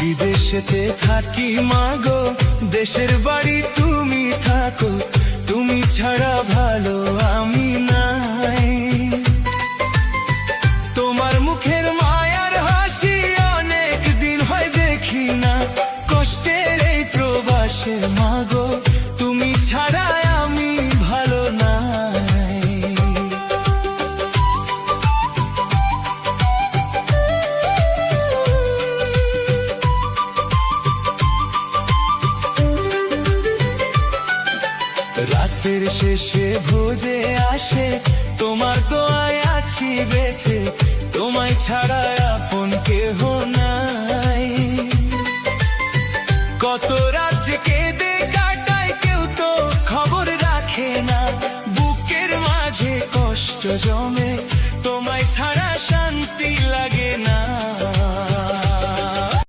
বিদেশেতে থাকি মাগো, দেশের বাড়ি তুমি থাকো, তুমি ছাড়া ভালো আমি নাই। তোমার মুখের মায়ার হাসি অনেক দিন হয় দেখি না, কষ্টের এই প্রবাসে মাগো, তুমি ছাড়া আমি ভালো নাই। রাতের শেষে ভোজে আসে, তোমার দোয়ায় আছি বেঁচে, তোমায় ছাড়া আপন কেহ নাই। কত রাত যে কেঁদে কাটায়, কেউ তো খবর রাখে না, বুকের মাঝে কষ্ট জমে